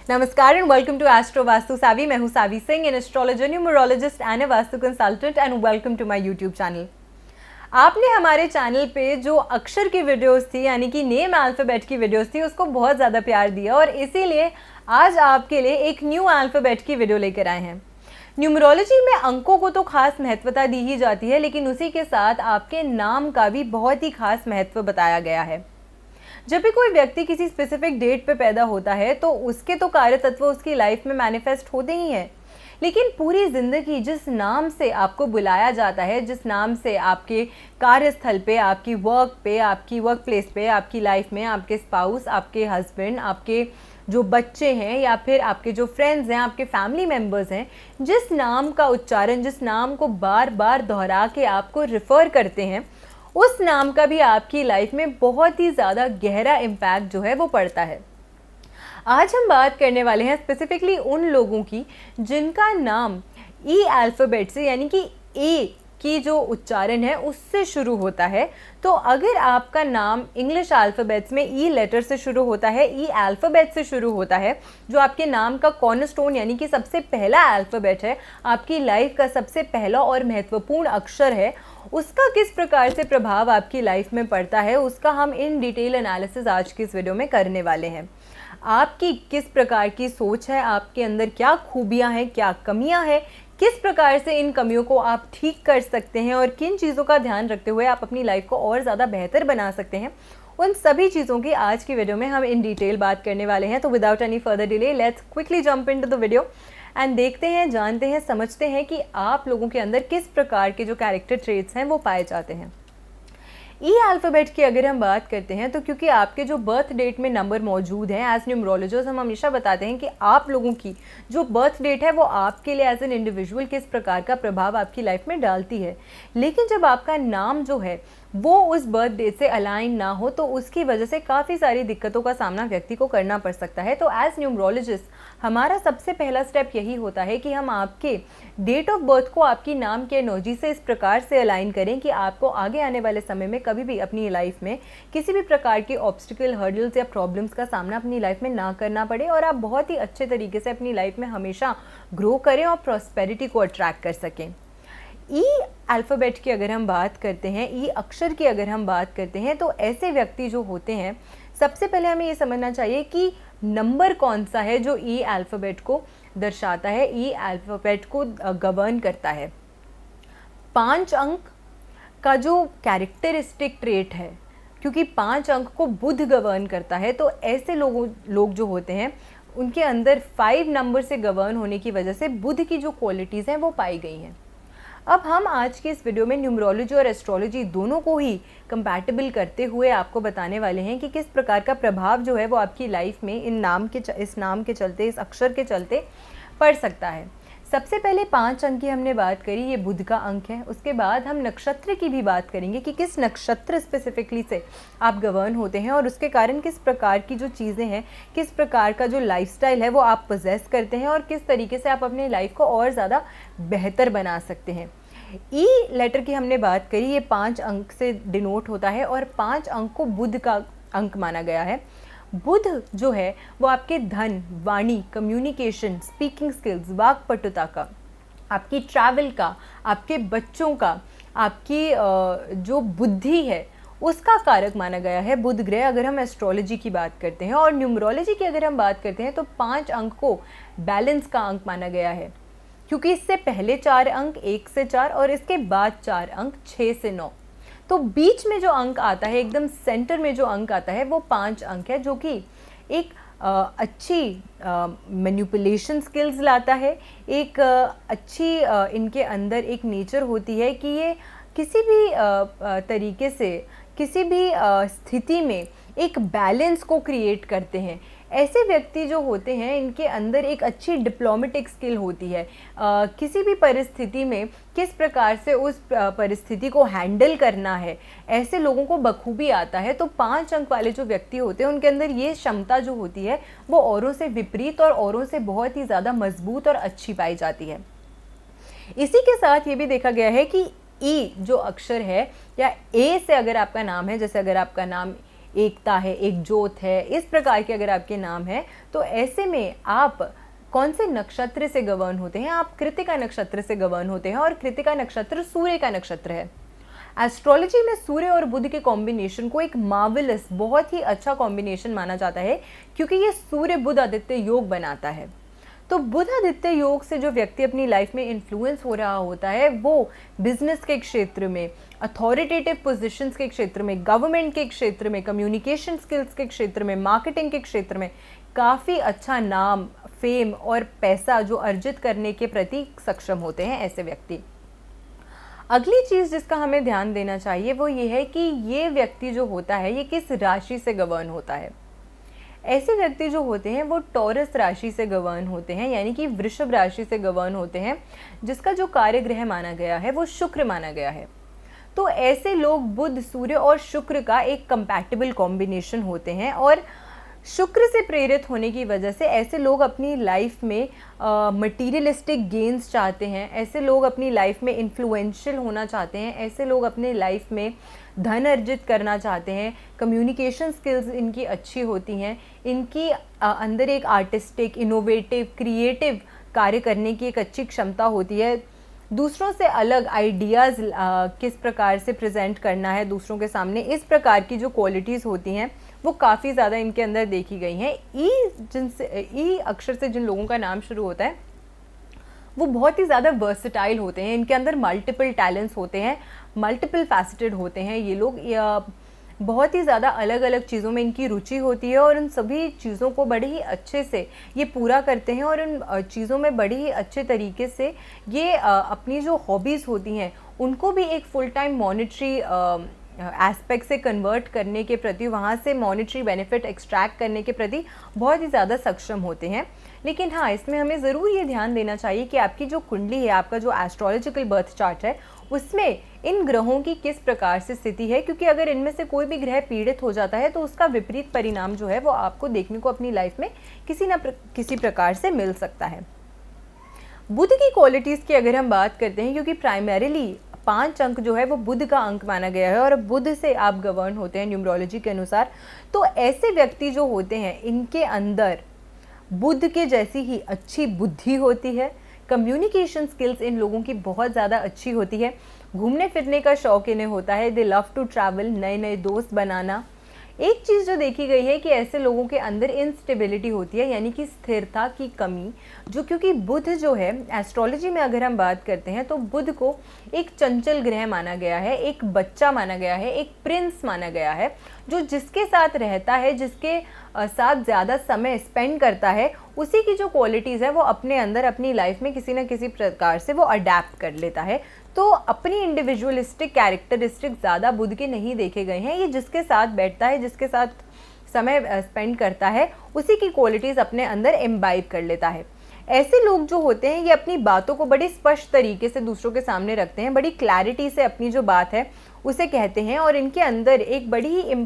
नमस्कार and welcome to astro Vastu Savi. मैं हूं Savi Singh, an astrologer, numerologist and a vastu consultant, and welcome to my YouTube channel. आपने हमारे channel पे जो अक्षर की वीडियोस थी, यानी कि नेम अल्फाबेट की वीडियोस थी, उसको बहुत ज़्यादा प्यार दिया और इसीलिए आज आपके लिए एक न्यू अल्फाबेट की वीडियो लेकर आए हैं। न्यूमरोलॉजी में अंकों को तो खास महत्वता दी ही जाती है, लेकिन उसी के साथ आपके नाम का भी बहुत ही खास महत्व बताया गया है। जब भी कोई व्यक्ति किसी स्पेसिफिक डेट पे पैदा होता है तो उसके तो कार्य तत्व उसकी लाइफ में मैनिफेस्ट होते ही हैं, लेकिन पूरी ज़िंदगी जिस नाम से आपको बुलाया जाता है, जिस नाम से आपके कार्यस्थल पे, आपकी वर्क प्लेस पे, आपकी लाइफ में आपके स्पाउस, आपके हस्बैंड, आपके जो बच्चे हैं या फिर आपके जो फ्रेंड्स हैं, आपके फैमिली मेम्बर्स हैं, जिस नाम का उच्चारण, जिस नाम को बार बार दोहरा के आपको रिफ़र करते हैं, उस नाम का भी आपकी लाइफ में बहुत ही ज़्यादा गहरा इम्पैक्ट जो है वो पड़ता है। आज हम बात करने वाले हैं स्पेसिफिकली उन लोगों की जिनका नाम ई अल्फ़ाबेट से, यानी कि ए की जो उच्चारण है उससे शुरू होता है। तो अगर आपका नाम इंग्लिश अल्फ़ाबेट्स में ई लेटर से शुरू होता है, ई अल्फ़ाबेट से शुरू होता है, जो आपके नाम का कॉर्नरस्टोन यानी कि सबसे पहला अल्फ़ाबेट है, आपकी लाइफ का सबसे पहला और महत्वपूर्ण अक्षर है, उसका किस प्रकार से प्रभाव आपकी लाइफ में पड़ता है, उसका हम इन डिटेल एनालिसिस आज की इस वीडियो में करने वाले हैं। आपकी किस प्रकार की सोच है, आपके अंदर क्या खूबियां हैं, क्या कमियां हैं, किस प्रकार से इन कमियों को आप ठीक कर सकते हैं और किन चीज़ों का ध्यान रखते हुए आप अपनी लाइफ को और ज़्यादा बेहतर बना सकते हैं, उन सभी चीज़ों की आज की वीडियो में हम इन डिटेल बात करने वाले हैं। तो without any further delay let's quickly jump into the video and देखते हैं, जानते हैं, समझते हैं कि आप लोगों के अंदर किस प्रकार के जो कैरेक्टर ट्रेट्स हैं वो पाए जाते हैं। ई अल्फ़ाबेट की अगर हम बात करते हैं तो क्योंकि आपके जो बर्थ डेट में नंबर मौजूद हैं, एज न्यूमरोलॉजिस्ट हम हमेशा बताते हैं कि आप लोगों की जो बर्थ डेट है वो आपके लिए एज एन इंडिविजुअल किस प्रकार का प्रभाव आपकी लाइफ में डालती है। लेकिन जब आपका नाम जो है वो उस बर्थ डेट से अलाइन ना हो तो उसकी वजह से काफ़ी सारी दिक्कतों का सामना व्यक्ति को करना पड़ सकता है। तो एज न्यूमरोलॉजिस्ट हमारा सबसे पहला स्टेप यही होता है कि हम आपके डेट ऑफ बर्थ को आपकी नाम के एनर्जी से इस प्रकार से अलाइन करें कि आपको आगे आने वाले समय में कभी भी अपनी लाइफ में किसी भी प्रकार के ऑब्स्टिकल, हर्डल्स या प्रॉब्लम्स का सामना अपनी लाइफ में ना करना पड़े और आप बहुत ही अच्छे तरीके से अपनी लाइफ में हमेशा ग्रो करें और प्रॉस्पेरिटी को अट्रैक्ट कर सकें। ई अल्फ़ाबेट की अगर हम बात करते हैं, ई अक्षर की अगर हम बात करते हैं, तो ऐसे व्यक्ति जो होते हैं, सबसे पहले हमें ये समझना चाहिए कि नंबर कौन सा है जो ई अल्फ़ाबेट को दर्शाता है, ई अल्फ़ाबेट को गवर्न करता है। 5 अंक का जो कैरेक्टरिस्टिक ट्रेट है, क्योंकि 5 अंक को बुध गवर्न करता है, तो ऐसे लोग जो होते हैं उनके अंदर 5 नंबर से गवर्न होने की वजह से बुध की जो क्वालिटीज़ हैं वो पाई गई हैं। अब हम आज के इस वीडियो में न्यूमरोलॉजी और एस्ट्रोलॉजी दोनों को ही कंपैटिबल करते हुए आपको बताने वाले हैं कि किस प्रकार का प्रभाव जो है वो आपकी लाइफ में इस नाम के चलते, इस अक्षर के चलते पड़ सकता है। सबसे पहले 5 अंक की हमने बात करी, ये बुध का अंक है। उसके बाद हम नक्षत्र की भी बात करेंगे कि किस नक्षत्र स्पेसिफिकली से आप गवर्न होते हैं और उसके कारण किस प्रकार की जो चीज़ें हैं, किस प्रकार का जो लाइफस्टाइल है वो आप पोजेस करते हैं और किस तरीके से आप अपने लाइफ को और ज़्यादा बेहतर बना सकते हैं। ई लेटर की हमने बात करी, ये 5 अंक से डिनोट होता है और 5 अंक को बुध का अंक माना गया है। बुध जो है वो आपके धन, वाणी, कम्युनिकेशन, स्पीकिंग स्किल्स, वाक्पटुता का, आपकी ट्रैवल का, आपके बच्चों का, आपकी जो बुद्धि है उसका कारक माना गया है बुध ग्रह, अगर हम एस्ट्रोलॉजी की बात करते हैं। और न्यूमरोलॉजी की अगर हम बात करते हैं तो 5 अंक को बैलेंस का अंक माना गया है, क्योंकि इससे पहले 4 अंक 1 से 4 और इसके बाद 4 अंक 6 से 9। तो बीच में जो अंक आता है, एकदम सेंटर में जो अंक आता है वो 5 अंक है, जो कि एक अच्छी मैनिपुलेशन स्किल्स लाता है। एक अच्छी इनके अंदर एक नेचर होती है कि ये किसी भी तरीके से, किसी भी स्थिति में एक बैलेंस को क्रिएट करते हैं। ऐसे व्यक्ति जो होते हैं इनके अंदर एक अच्छी डिप्लोमेटिक स्किल होती है, किसी भी परिस्थिति में किस प्रकार से उस परिस्थिति को हैंडल करना है, ऐसे लोगों को बखूबी आता है। तो 5 अंक वाले जो व्यक्ति होते हैं उनके अंदर ये क्षमता जो होती है वो औरों से विपरीत और औरों से बहुत ही ज़्यादा मजबूत और अच्छी पाई जाती है। इसी के साथ ये भी देखा गया है कि ई जो अक्षर है या ए से अगर आपका नाम है, जैसे अगर आपका नाम एकता है, एकजोत है, इस प्रकार के अगर आपके नाम है, तो ऐसे में आप कौन से नक्षत्र से गवर्न होते हैं? आप कृतिका नक्षत्र से गवर्न होते हैं, और कृतिका नक्षत्र सूर्य का नक्षत्र है। एस्ट्रोलॉजी में सूर्य और बुध के कॉम्बिनेशन को एक मार्वेलस, बहुत ही अच्छा कॉम्बिनेशन माना जाता है, क्योंकि ये सूर्य बुध आदित्य योग बनाता है। तो बुध आदित्य योग से जो व्यक्ति अपनी लाइफ में इन्फ्लुएंस हो रहा होता है, वो बिजनेस के क्षेत्र में, अथॉरिटेटिव पोजीशंस के क्षेत्र में, गवर्नमेंट के क्षेत्र में, कम्युनिकेशन स्किल्स के क्षेत्र में, मार्केटिंग के क्षेत्र में काफ़ी अच्छा नाम, फेम और पैसा जो अर्जित करने के प्रति सक्षम होते हैं ऐसे व्यक्ति। अगली चीज़ जिसका हमें ध्यान देना चाहिए वो ये है कि ये व्यक्ति जो होता है ये किस राशि से गवर्न होता है। ऐसे व्यक्ति जो होते हैं वो टॉरस राशि से गवर्न होते हैं, यानी कि वृषभ राशि से गवर्न होते हैं, जिसका जो कार्य ग्रह माना गया है वो शुक्र माना गया है। तो ऐसे लोग बुध, सूर्य और शुक्र का एक कंपैटिबल कॉम्बिनेशन होते हैं, और शुक्र से प्रेरित होने की वजह से ऐसे लोग अपनी लाइफ में मटीरियलिस्टिक गेन्स चाहते हैं, ऐसे लोग अपनी लाइफ में इन्फ्लुएंशियल होना चाहते हैं, ऐसे लोग अपने लाइफ में धन अर्जित करना चाहते हैं, कम्युनिकेशन स्किल्स इनकी अच्छी होती हैं, इनकी अंदर एक आर्टिस्टिक, इनोवेटिव, क्रिएटिव कार्य करने की एक अच्छी क्षमता होती है, दूसरों से अलग आइडियाज़ किस प्रकार से प्रेजेंट करना है दूसरों के सामने, इस प्रकार की जो क्वालिटीज़ होती हैं वो काफ़ी ज़्यादा इनके अंदर देखी गई हैं। ई अक्षर से जिन लोगों का नाम शुरू होता है वो बहुत ही ज़्यादा वर्सटाइल होते हैं, इनके अंदर मल्टीपल टैलेंट्स होते हैं, मल्टीपल फैसेटेड होते हैं ये लोग, बहुत ही ज़्यादा अलग अलग चीज़ों में इनकी रुचि होती है, और उन सभी चीज़ों को बड़े ही अच्छे से ये पूरा करते हैं, और उन चीज़ों में बड़े ही अच्छे तरीके से ये अपनी जो हॉबीज़ होती हैं उनको भी एक फुल टाइम मॉनिटरी एस्पेक्ट से कन्वर्ट करने के प्रति, वहाँ से मॉनिटरी बेनिफिट एक्सट्रैक्ट करने के प्रति बहुत ही ज़्यादा सक्षम होते हैं। लेकिन हाँ, इसमें हमें ज़रूर ये ध्यान देना चाहिए कि आपकी जो कुंडली है, आपका जो एस्ट्रोलॉजिकल बर्थ चार्ट है, उसमें इन ग्रहों की किस प्रकार से स्थिति है, क्योंकि अगर इनमें से कोई भी ग्रह पीड़ित हो जाता है तो उसका विपरीत परिणाम जो है वो आपको देखने को अपनी लाइफ में किसी प्रकार से मिल सकता है। बुध की क्वालिटीज़ की अगर हम बात करते हैं, क्योंकि प्राइमरीली 5 अंक जो है वो बुध का अंक माना गया है, और बुध से आप गवर्न होते हैं न्यूमरोलॉजी के अनुसार, तो ऐसे व्यक्ति जो होते हैं इनके अंदर बुध के जैसी ही अच्छी बुद्धि होती है, कम्युनिकेशन स्किल्स इन लोगों की बहुत ज़्यादा अच्छी होती है, घूमने फिरने का शौक इन्हें होता है, दे लव टू ट्रैवल, नए नए दोस्त बनाना। एक चीज़ जो देखी गई है कि ऐसे लोगों के अंदर इनस्टेबिलिटी होती है, यानी कि स्थिरता की कमी, जो क्योंकि बुध जो है एस्ट्रोलॉजी में अगर हम बात करते हैं तो बुध को एक चंचल ग्रह माना गया है, एक बच्चा माना गया है, एक प्रिंस माना गया है, जो जिसके साथ रहता है, जिसके साथ ज़्यादा समय स्पेंड करता है, उसी की जो क्वालिटीज़ है वो अपने अंदर अपनी लाइफ में किसी न किसी प्रकार से वो अडेप्ट कर लेता है। तो अपनी इंडिविजुअलिस्टिक कैरेक्टरिस्टिक ज़्यादा बुध के नहीं देखे गए हैं, ये जिसके साथ बैठता है, जिसके साथ समय स्पेंड करता है, उसी की क्वालिटीज़ अपने अंदर इम्बाइब कर लेता है। ऐसे लोग जो होते हैं ये अपनी बातों को बड़ी स्पष्ट तरीके से दूसरों के सामने रखते हैं, बड़ी क्लैरिटी से अपनी जो बात है उसे कहते हैं, और इनके अंदर एक बड़ी ही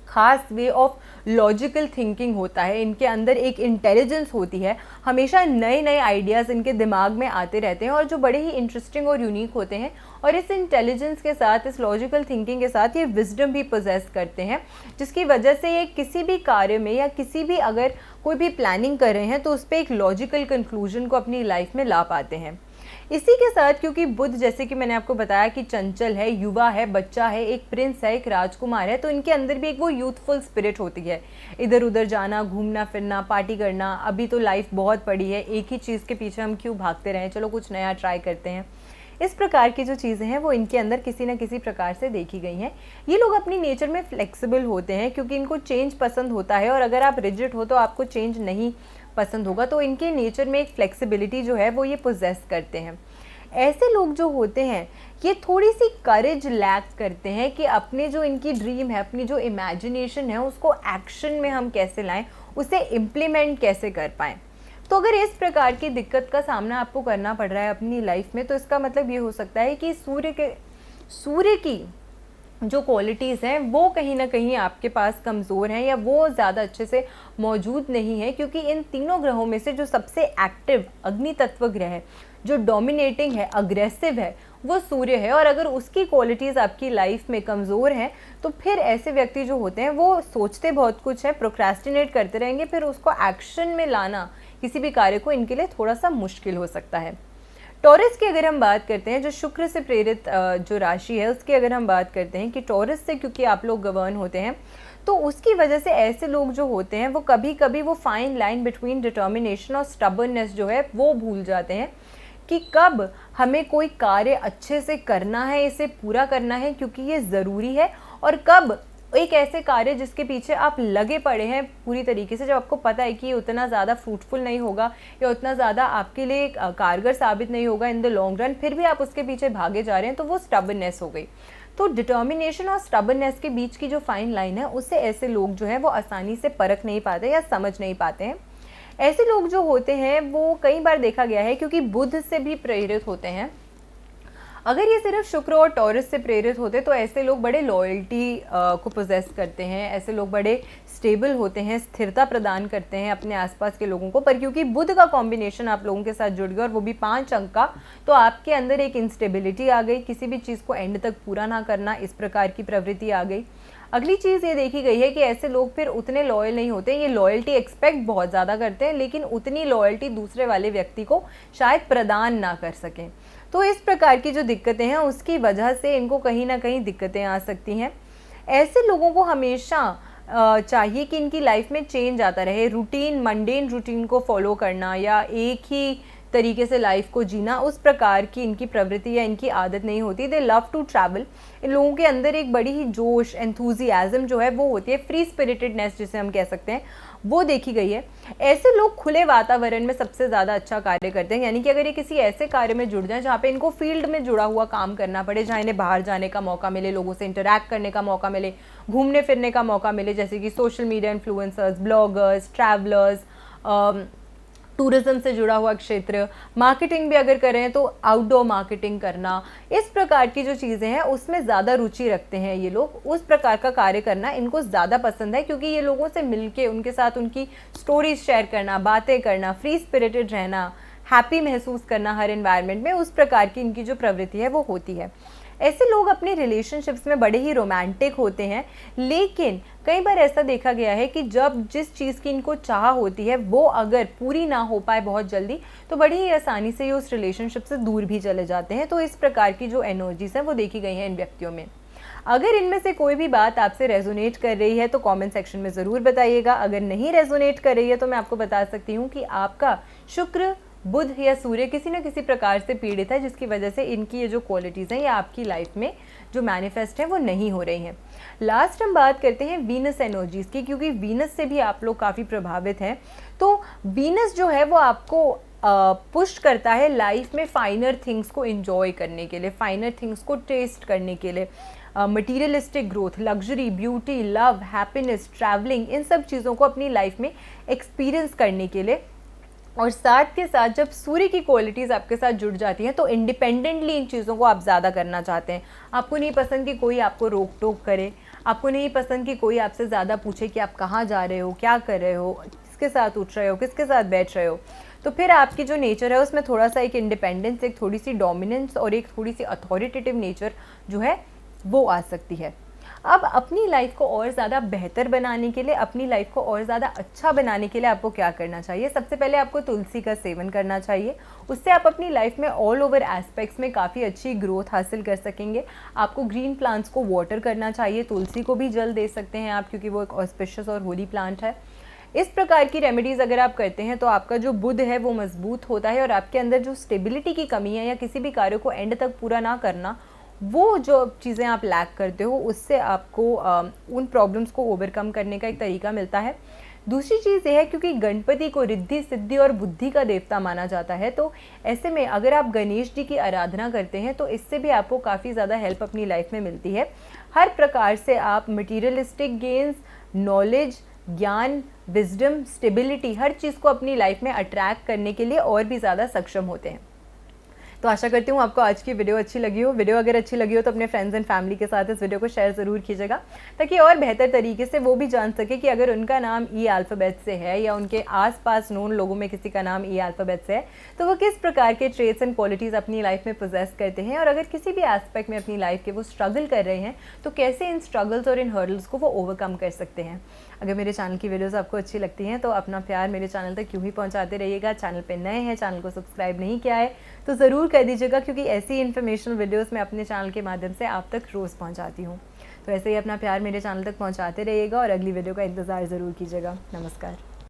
खास वे ऑफ लॉजिकल थिंकिंग होता है, इनके अंदर एक इंटेलिजेंस होती है, हमेशा नए नए आइडियाज़ इनके दिमाग में आते रहते हैं, और जो बड़े ही इंटरेस्टिंग और यूनिक होते हैं, और इस इंटेलिजेंस के साथ, इस लॉजिकल थिंकिंग के साथ ये विजडम भी पोजेस करते हैं, जिसकी वजह से ये किसी भी कार्य में या किसी भी अगर कोई भी प्लानिंग कर रहे हैं तो उस पर एक लॉजिकल कंक्लूजन को अपनी लाइफ में ला पाते हैं। इसी के साथ क्योंकि बुध, जैसे कि मैंने आपको बताया कि चंचल है, युवा है, बच्चा है, एक प्रिंस है, एक राजकुमार है, तो इनके अंदर भी एक वो यूथफुल स्पिरिट होती है, इधर उधर जाना, घूमना फिरना, पार्टी करना। अभी तो लाइफ बहुत पड़ी है, एक ही चीज़ के पीछे हम क्यों भागते रहें, चलो कुछ नया ट्राई करते हैं। इस प्रकार की जो चीज़ें हैं वो इनके अंदर किसी न किसी प्रकार से देखी गई हैं। ये लोग अपनी नेचर में फ्लेक्सिबल होते हैं, क्योंकि इनको चेंज पसंद होता है, और अगर आप रिजिड हो तो आपको चेंज नहीं पसंद होगा, तो इनके नेचर में एक फ्लेक्सिबिलिटी जो है वो ये पोजेस करते हैं। ऐसे लोग जो होते हैं ये थोड़ी सी करेज लैक करते हैं कि अपने जो इनकी ड्रीम है, अपनी जो इमेजिनेशन है, उसको एक्शन में हम कैसे लाएं, उसे इम्प्लीमेंट कैसे कर पाएं। तो अगर इस प्रकार की दिक्कत का सामना आपको करना पड़ रहा है अपनी लाइफ में, तो इसका मतलब ये हो सकता है कि सूर्य की जो क्वालिटीज़ हैं वो कहीं ना कहीं आपके पास कमज़ोर हैं, या वो ज़्यादा अच्छे से मौजूद नहीं है, क्योंकि इन तीनों ग्रहों में से जो सबसे एक्टिव अग्नि तत्व ग्रह है, जो डोमिनेटिंग है, अग्रेसिव है, वो सूर्य है, और अगर उसकी क्वालिटीज़ आपकी लाइफ में कमज़ोर हैं तो फिर ऐसे व्यक्ति जो होते हैं वो सोचते बहुत कुछ है, प्रोक्रेस्टिनेट करते रहेंगे, फिर उसको एक्शन में लाना किसी भी कार्य को इनके लिए थोड़ा सा मुश्किल हो सकता है। टॉरस की अगर हम बात करते हैं, जो शुक्र से प्रेरित जो राशि है उसकी अगर हम बात करते हैं कि टॉरस से क्योंकि आप लोग गवर्न होते हैं, तो उसकी वजह से ऐसे लोग जो होते हैं वो कभी कभी वो फाइन लाइन बिटवीन डिटर्मिनेशन और स्टबर्ननेस जो है वो भूल जाते हैं कि कब हमें कोई कार्य अच्छे से करना है, इसे पूरा करना है क्योंकि ये ज़रूरी है, और कब एक ऐसे कार्य जिसके पीछे आप लगे पड़े हैं पूरी तरीके से, जब आपको पता है कि ये उतना ज़्यादा फ्रूटफुल नहीं होगा या उतना ज़्यादा आपके लिए कारगर साबित नहीं होगा इन द लॉन्ग रन, फिर भी आप उसके पीछे भागे जा रहे हैं, तो वो स्टबर्ननेस हो गई। तो डिटर्मिनेशन और स्टबर्ननेस के बीच की जो फाइन लाइन है उससे ऐसे लोग जो है वो आसानी से परख नहीं पाते या समझ नहीं पाते हैं। ऐसे लोग जो होते हैं वो कई बार देखा गया है क्योंकि बुध से भी प्रेरित होते हैं। अगर ये सिर्फ शुक्र और टॉरस से प्रेरित होते तो ऐसे लोग बड़े लॉयल्टी को पोजेस करते हैं, ऐसे लोग बड़े स्टेबल होते हैं, स्थिरता प्रदान करते हैं अपने आसपास के लोगों को, पर क्योंकि बुध का कॉम्बिनेशन आप लोगों के साथ जुड़ गया और वो भी 5 अंक का, तो आपके अंदर एक इंस्टेबिलिटी आ गई, किसी भी चीज़ को एंड तक पूरा ना करना, इस प्रकार की प्रवृत्ति आ गई। अगली चीज़ ये देखी गई है कि ऐसे लोग फिर उतने लॉयल नहीं होते, ये लॉयल्टी एक्सपेक्ट बहुत ज़्यादा करते हैं लेकिन उतनी लॉयल्टी दूसरे वाले व्यक्ति को शायद प्रदान ना कर सकें। तो इस प्रकार की जो दिक्कतें हैं उसकी वजह से इनको कहीं ना कहीं दिक्कतें आ सकती हैं। ऐसे लोगों को हमेशा चाहिए कि इनकी लाइफ में चेंज आता रहे, रूटीन, मंडेन रूटीन को फॉलो करना या एक ही तरीके से लाइफ को जीना, उस प्रकार की इनकी प्रवृत्ति या इनकी आदत नहीं होती। दे लव टू ट्रैवल, इन लोगों के अंदर एक बड़ी ही जोश, एंथुजियाज्म जो है वो होती है, फ्री स्पिरिटेडनेस जिसे हम कह सकते हैं, वो देखी गई है। ऐसे लोग खुले वातावरण में सबसे ज़्यादा अच्छा कार्य करते हैं, यानी कि अगर ये किसी ऐसे कार्य में जुड़ जाए जहाँ पे इनको फील्ड में जुड़ा हुआ काम करना पड़े, जहाँ इन्हें बाहर जाने का मौका मिले, लोगों से इंटरैक्ट करने का मौका मिले, घूमने फिरने का मौका मिले, जैसे कि social media influencers, bloggers, travellers, tourism से जुड़ा हुआ क्षेत्र, मार्केटिंग भी अगर करें तो आउटडोर मार्केटिंग करना, इस प्रकार की जो चीज़ें हैं उसमें ज़्यादा रुचि रखते हैं ये लोग, उस प्रकार का कार्य करना इनको ज़्यादा पसंद है क्योंकि ये लोगों से मिलके उनके साथ उनकी स्टोरीज शेयर करना, बातें करना, फ्री स्पिरिटेड रहना, हैप्पी महसूस करना हर एनवायरनमेंट में, उस प्रकार की इनकी जो प्रवृत्ति है वो होती है। ऐसे लोग अपने रिलेशनशिप्स में बड़े ही रोमांटिक होते हैं, लेकिन कई बार ऐसा देखा गया है कि जब जिस चीज़ की इनको चाह होती है वो अगर पूरी ना हो पाए बहुत जल्दी, तो बड़ी ही आसानी से ये उस रिलेशनशिप से दूर भी चले जाते हैं। तो इस प्रकार की जो एनर्जीज हैं वो देखी गई हैं इन व्यक्तियों में। अगर इनमें से कोई भी बात आपसे रेजोनेट कर रही है तो कमेंट सेक्शन में ज़रूर बताइएगा। अगर नहीं रेजोनेट कर रही है तो मैं आपको बता सकती हूँ कि आपका शुक्र, बुध या सूर्य किसी न किसी प्रकार से पीड़ित है, जिसकी वजह से इनकी ये जो क्वालिटीज़ हैं या आपकी लाइफ में जो मैनिफेस्ट है वो नहीं हो रही हैं। लास्ट हम बात करते हैं वीनस एनर्जीज़ की, क्योंकि वीनस से भी आप लोग काफ़ी प्रभावित हैं। तो वीनस जो है वो आपको पुश करता है लाइफ में फाइनर थिंग्स को एंजॉय करने के लिए, फाइनर थिंग्स को टेस्ट करने के लिए, materialistic growth, luxury, beauty, love, happiness, travelling, इन सब चीज़ों को अपनी लाइफ में एक्सपीरियंस करने के लिए। और साथ के साथ जब सूर्य की क्वालिटीज़ आपके साथ जुड़ जाती हैं तो इंडिपेंडेंटली इन चीज़ों को आप ज़्यादा करना चाहते हैं। आपको नहीं पसंद कि कोई आपको रोक टोक करे, आपको नहीं पसंद कि कोई आपसे ज़्यादा पूछे कि आप कहाँ जा रहे हो, क्या कर रहे हो, किसके साथ उठ रहे हो, किसके साथ बैठ रहे हो। तो फिर आपकी जो नेचर है उसमें थोड़ा सा एक इंडिपेंडेंस, एक थोड़ी सी डोमिनेंस और एक थोड़ी सी अथॉरिटेटिव नेचर जो है वो आ सकती है। अब अपनी लाइफ को और ज़्यादा बेहतर बनाने के लिए, अपनी लाइफ को और ज़्यादा अच्छा बनाने के लिए आपको क्या करना चाहिए? सबसे पहले आपको तुलसी का सेवन करना चाहिए। उससे आप अपनी लाइफ में ऑल ओवर एस्पेक्ट्स में काफ़ी अच्छी ग्रोथ हासिल कर सकेंगे। आपको ग्रीन प्लांट्स को वाटर करना चाहिए, तुलसी को भी जल दे सकते हैं आप, क्योंकि वो एक ऑस्पिशियस और होली प्लांट है। इस प्रकार की रेमेडीज़ अगर आप करते हैं तो आपका जो बुध है वो मजबूत होता है और आपके अंदर जो स्टेबिलिटी की कमी है या किसी भी कार्य को एंड तक पूरा ना करना, वो जो चीज़ें आप लैक करते हो, उससे आपको उन प्रॉब्लम्स को ओवरकम करने का एक तरीका मिलता है। दूसरी चीज़ ये है, क्योंकि गणपति को रिद्धि, सिद्धि और बुद्धि का देवता माना जाता है, तो ऐसे में अगर आप गणेश जी की आराधना करते हैं तो इससे भी आपको काफ़ी ज़्यादा हेल्प अपनी लाइफ में मिलती है। हर प्रकार से आप मटीरियलिस्टिक गेन्स, नॉलेज, ज्ञान, विजडम, स्टेबिलिटी, हर चीज़ को अपनी लाइफ में अट्रैक्ट करने के लिए और भी ज़्यादा सक्षम होते हैं। तो आशा करती हूँ आपको आज की वीडियो अच्छी लगी हो। वीडियो अगर अच्छी लगी हो तो अपने फ्रेंड्स एंड फैमिली के साथ इस वीडियो को शेयर ज़रूर कीजिएगा, ताकि और बेहतर तरीके से वो भी जान सके कि अगर उनका नाम ई अल्फ़ाबेट से है या उनके आसपास नोन लोगों में किसी का नाम ई अल्फ़ाबेट से है तो वो किस प्रकार के ट्रेट्स एंड क्वालिटीज़ अपनी लाइफ में पोजेस करते हैं, और अगर किसी भी एस्पेक्ट में अपनी लाइफ के वो स्ट्रगल कर रहे हैं तो कैसे इन स्ट्रगल्स और इन हर्डल्स को वो ओवरकम कर सकते हैं। अगर मेरे चैनल की वीडियोस आपको अच्छी लगती हैं तो अपना प्यार मेरे चैनल तक यूँ ही पहुँचाते रहिएगा। चैनल पे नए हैं, चैनल को सब्सक्राइब नहीं किया है तो ज़रूर कर दीजिएगा, क्योंकि ऐसी इन्फॉर्मेशनल वीडियोस मैं अपने चैनल के माध्यम से आप तक रोज़ पहुँचाती हूँ। तो ऐसे ही अपना प्यार मेरे चैनल तक पहुँचाते रहिएगा और अगली वीडियो का इंतज़ार ज़रूर कीजिएगा। नमस्कार।